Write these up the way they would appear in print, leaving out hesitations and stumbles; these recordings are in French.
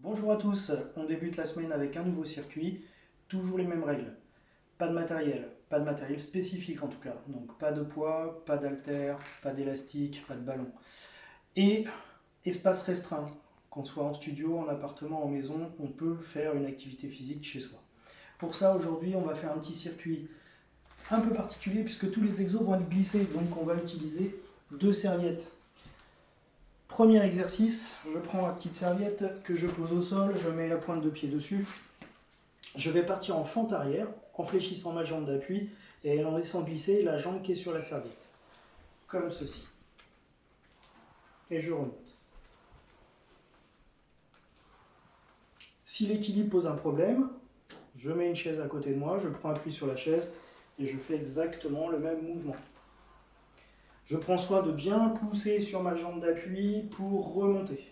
Bonjour à tous, on débute la semaine avec un nouveau circuit, toujours les mêmes règles. Pas de matériel spécifique en tout cas, donc pas de poids, pas d'haltères, pas d'élastique, pas de ballon. Et espace restreint, qu'on soit en studio, en appartement, en maison, on peut faire une activité physique chez soi. Pour ça aujourd'hui on va faire un petit circuit un peu particulier puisque tous les exos vont être glissés, donc on va utiliser deux serviettes. Premier exercice, je prends ma petite serviette que je pose au sol, je mets la pointe de pied dessus. Je vais partir en fente arrière, en fléchissant ma jambe d'appui et en laissant glisser la jambe qui est sur la serviette. Comme ceci. Et je remonte. Si l'équilibre pose un problème, je mets une chaise à côté de moi, je prends appui sur la chaise et je fais exactement le même mouvement. Je prends soin de bien pousser sur ma jambe d'appui pour remonter.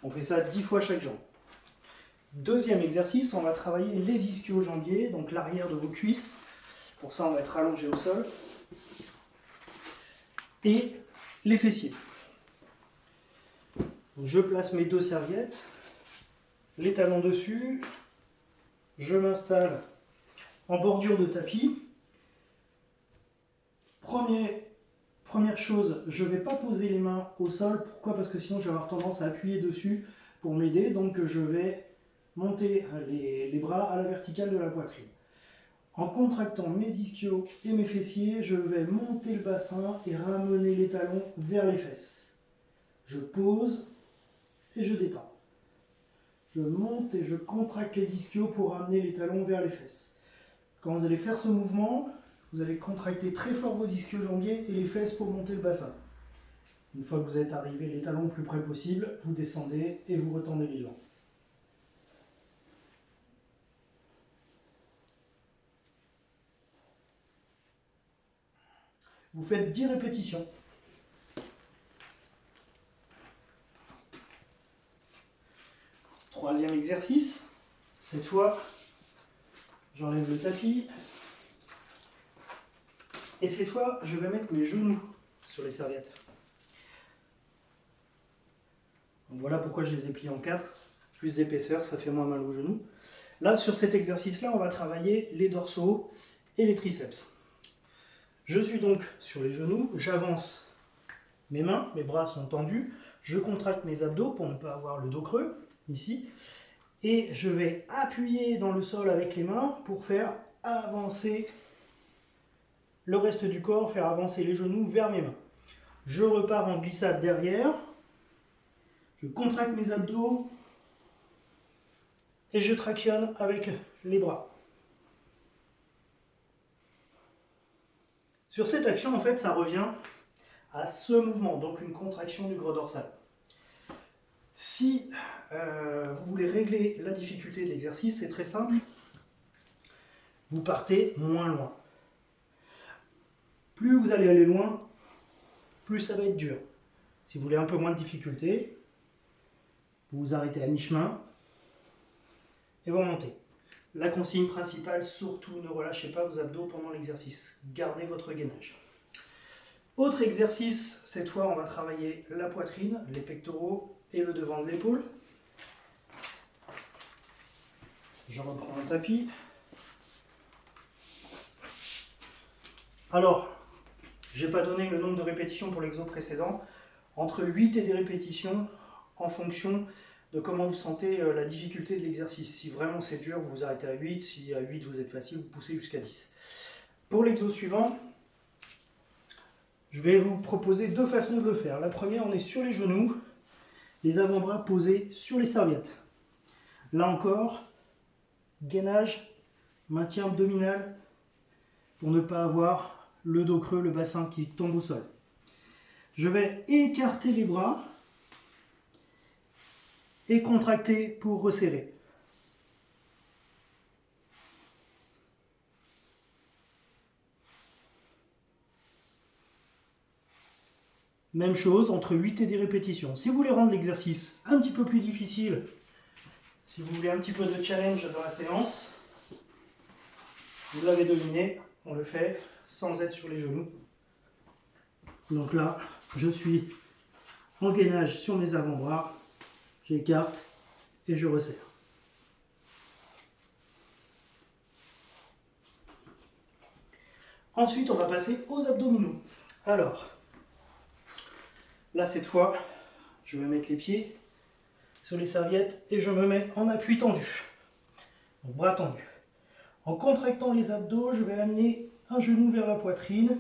On fait ça 10 fois chaque jambe. Deuxième exercice, on va travailler les ischio-jambiers, donc l'arrière de vos cuisses. Pour ça, on va être allongé au sol. Et les fessiers. Donc, je place mes deux serviettes, les talons dessus. Je m'installe en bordure de tapis. Première chose, je ne vais pas poser les mains au sol. Pourquoi? Parce que sinon je vais avoir tendance à appuyer dessus pour m'aider. Donc je vais monter les bras à la verticale de la poitrine. En contractant mes ischios et mes fessiers, je vais monter le bassin et ramener les talons vers les fesses. Je pose et je détends. Je monte et je contracte les ischios pour ramener les talons vers les fesses. Quand vous allez faire ce mouvement, vous allez contracter très fort vos ischio-jambiers et les fesses pour monter le bassin. Une fois que vous êtes arrivé les talons le plus près possible, vous descendez et vous retendez les jambes. Vous faites 10 répétitions. Troisième exercice. Cette fois, j'enlève le tapis. Et cette fois, je vais mettre mes genoux sur les serviettes. Donc voilà pourquoi je les ai pliés en 4. Plus d'épaisseur, ça fait moins mal aux genoux. Là, sur cet exercice-là, on va travailler les dorsaux et les triceps. Je suis donc sur les genoux, j'avance mes mains, mes bras sont tendus, je contracte mes abdos pour ne pas avoir le dos creux, ici, et je vais appuyer dans le sol avec les mains pour faire avancer le reste du corps, faire avancer les genoux vers mes mains. Je repars en glissade derrière, je contracte mes abdos et je tractionne avec les bras. Sur cette action, en fait, ça revient à ce mouvement, donc une contraction du gros dorsal. Si vous voulez régler la difficulté de l'exercice, c'est très simple. Vous partez moins loin. Plus vous allez aller loin, plus ça va être dur. Si vous voulez un peu moins de difficulté, vous vous arrêtez à mi-chemin et vous remontez. La consigne principale, surtout ne relâchez pas vos abdos pendant l'exercice. Gardez votre gainage. Autre exercice, cette fois on va travailler la poitrine, les pectoraux et le devant de l'épaule. Je reprends un tapis. Alors, je n'ai pas donné le nombre de répétitions pour l'exo précédent. Entre 8 et 10 répétitions en fonction de comment vous sentez la difficulté de l'exercice. Si vraiment c'est dur, vous vous arrêtez à 8. Si à 8 vous êtes facile, vous poussez jusqu'à 10. Pour l'exo suivant, je vais vous proposer deux façons de le faire. La première, on est sur les genoux, les avant-bras posés sur les serviettes. Là encore, gainage, maintien abdominal pour ne pas avoir le dos creux, le bassin qui tombe au sol. Je vais écarter les bras et contracter pour resserrer. Même chose, entre 8 et 10 répétitions. Si vous voulez rendre l'exercice un petit peu plus difficile, si vous voulez un petit peu de challenge dans la séance, vous l'avez deviné, on le fait sans être sur les genoux. Donc là, je suis en gainage sur mes avant-bras, j'écarte et je resserre. Ensuite, on va passer aux abdominaux. Alors, là cette fois, je vais mettre les pieds sur les serviettes et je me mets en appui tendu. Donc, bras tendus. En contractant les abdos, je vais amener un genou vers la poitrine,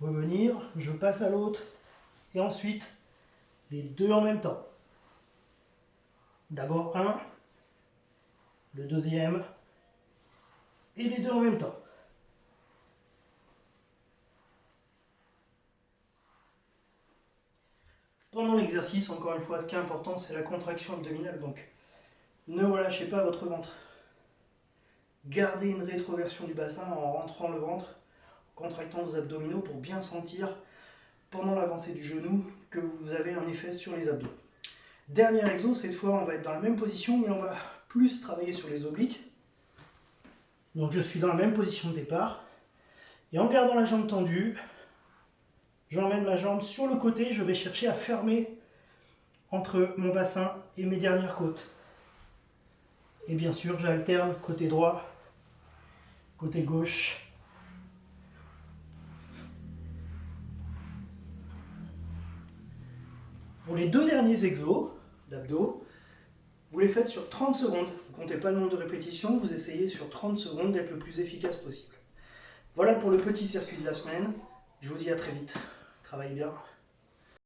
revenir, je passe à l'autre et ensuite les deux en même temps. D'abord un, le deuxième et les deux en même temps. Pendant l'exercice, encore une fois, ce qui est important, c'est la contraction abdominale. Donc, ne relâchez pas votre ventre. Gardez une rétroversion du bassin en rentrant le ventre, en contractant vos abdominaux pour bien sentir, pendant l'avancée du genou, que vous avez un effet sur les abdos. Dernier exo, cette fois, on va être dans la même position, mais on va plus travailler sur les obliques. Donc, je suis dans la même position de départ. Et en gardant la jambe tendue, j'emmène ma jambe sur le côté, je vais chercher à fermer entre mon bassin et mes dernières côtes. Et bien sûr, j'alterne côté droit, côté gauche. Pour les deux derniers exos d'abdos, vous les faites sur 30 secondes. Vous ne comptez pas le nombre de répétitions, vous essayez sur 30 secondes d'être le plus efficace possible. Voilà pour le petit circuit de la semaine. Je vous dis à très vite. Travaillez bien.